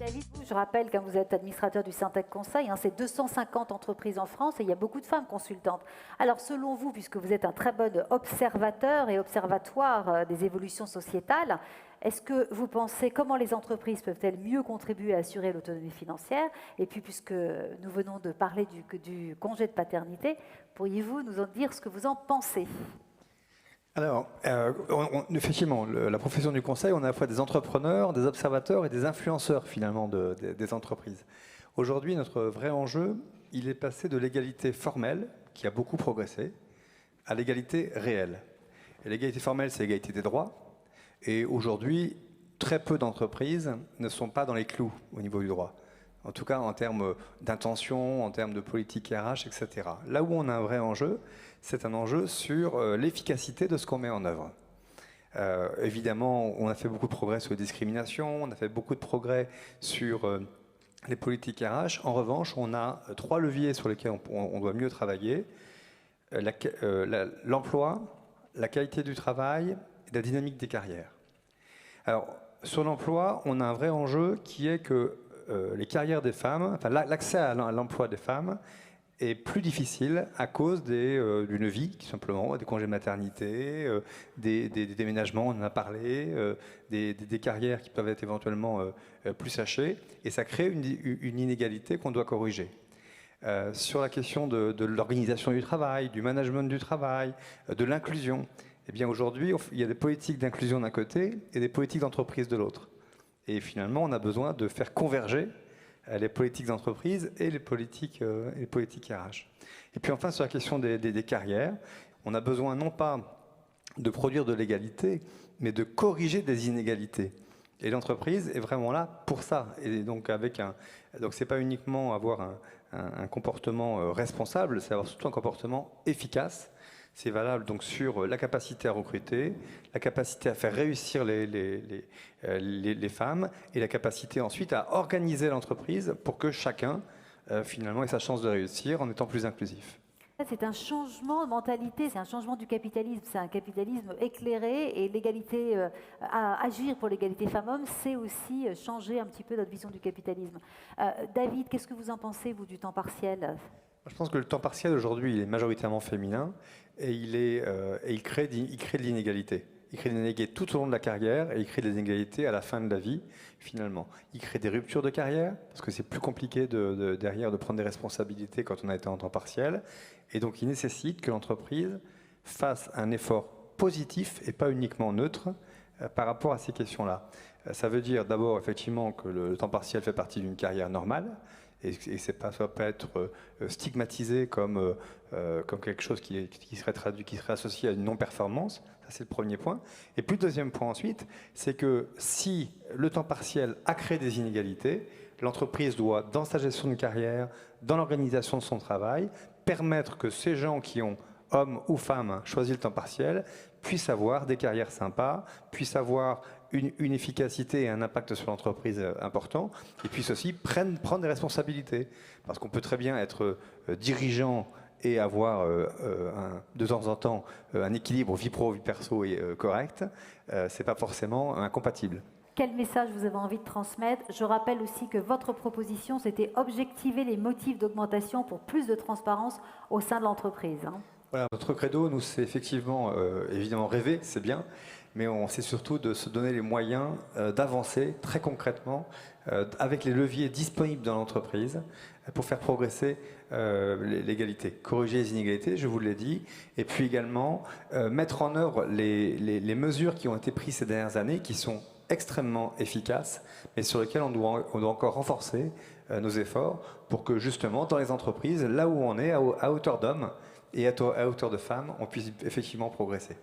David, je rappelle, quand vous êtes administrateur du Syntec Conseil, c'est 250 entreprises en France et il y a beaucoup de femmes consultantes. Alors selon vous, puisque vous êtes un très bon observateur et observatoire des évolutions sociétales, est-ce que vous pensez comment les entreprises peuvent-elles mieux contribuer à assurer l'autonomie financière? Et puis puisque nous venons de parler du congé de paternité, pourriez-vous nous en dire ce que vous en pensez? Alors, effectivement, la profession du conseil, on a à la fois des entrepreneurs, des observateurs et des influenceurs finalement des entreprises. Aujourd'hui, notre vrai enjeu, il est passé de l'égalité formelle, qui a beaucoup progressé, à l'égalité réelle. Et l'égalité formelle, c'est l'égalité des droits. Et aujourd'hui, très peu d'entreprises ne sont pas dans les clous au niveau du droit. En tout cas, en termes d'intention, en termes de politique RH, etc. Là où on a un vrai enjeu, c'est un enjeu sur l'efficacité de ce qu'on met en œuvre. Évidemment, on a fait beaucoup de progrès sur les discriminations, on a fait beaucoup de progrès sur les politiques RH. En revanche, on a trois leviers sur lesquels on doit mieux travailler. L'emploi, la qualité du travail et la dynamique des carrières. Alors, sur l'emploi, on a un vrai enjeu qui est que les carrières des femmes, enfin l'accès à l'emploi des femmes est plus difficile à cause d'une vie, tout simplement, des congés maternité, des déménagements, on en a parlé, des carrières qui peuvent être éventuellement plus hachées, et ça crée une inégalité qu'on doit corriger. Sur la question de l'organisation du travail, du management du travail, de l'inclusion, eh bien aujourd'hui, il y a des politiques d'inclusion d'un côté et des politiques d'entreprise de l'autre. Et finalement, on a besoin de faire converger les politiques d'entreprise et les politiques RH. Et puis enfin, sur la question des carrières, on a besoin non pas de produire de l'égalité, mais de corriger des inégalités. Et l'entreprise est vraiment là pour ça. Et donc, c'est pas uniquement avoir un comportement responsable, c'est avoir surtout un comportement efficace. C'est valable donc sur la capacité à recruter, la capacité à faire réussir les femmes et la capacité ensuite à organiser l'entreprise pour que chacun finalement ait sa chance de réussir en étant plus inclusif. C'est un changement de mentalité, c'est un changement du capitalisme, c'est un capitalisme éclairé et l'égalité, agir pour l'égalité femmes-hommes, c'est aussi changer un petit peu notre vision du capitalisme. David, qu'est-ce que vous en pensez, vous, du temps partiel ? Je pense que le temps partiel aujourd'hui, il est majoritairement féminin et il crée de l'inégalité. Il crée des inégalités tout au long de la carrière et il crée des inégalités à la fin de la vie, finalement. Il crée des ruptures de carrière, parce que c'est plus compliqué derrière de prendre des responsabilités quand on a été en temps partiel. Et donc il nécessite que l'entreprise fasse un effort positif et pas uniquement neutre par rapport à ces questions-là. Ça veut dire d'abord effectivement que le temps partiel fait partie d'une carrière normale, et ça ne doit pas être stigmatisé comme quelque chose qui serait associé à une non-performance. Ça, c'est le premier point. Et puis le deuxième point ensuite, c'est que si le temps partiel a créé des inégalités, l'entreprise doit, dans sa gestion de carrière, dans l'organisation de son travail, permettre que ces gens qui ont, hommes ou femmes, choisi le temps partiel, puissent avoir des carrières sympas, puissent avoir une efficacité et un impact sur l'entreprise important, et puissent aussi prendre des responsabilités. Parce qu'on peut très bien être dirigeant et avoir de temps en temps un équilibre vie pro, vie perso et correct, c'est pas forcément incompatible. Quel message vous avez envie de transmettre? Je rappelle aussi que votre proposition, c'était objectiver les motifs d'augmentation pour plus de transparence au sein de l'entreprise. Voilà, notre credo, nous, c'est effectivement, évidemment, rêver, c'est bien, mais c'est surtout de se donner les moyens d'avancer très concrètement avec les leviers disponibles dans l'entreprise pour faire progresser l'égalité, corriger les inégalités, je vous l'ai dit, et puis également mettre en œuvre les mesures qui ont été prises ces dernières années, qui sont extrêmement efficaces, mais sur lesquelles on doit encore renforcer nos efforts pour que justement, dans les entreprises, là où on est, à hauteur d'hommes, et à hauteur de femmes, on puisse effectivement progresser.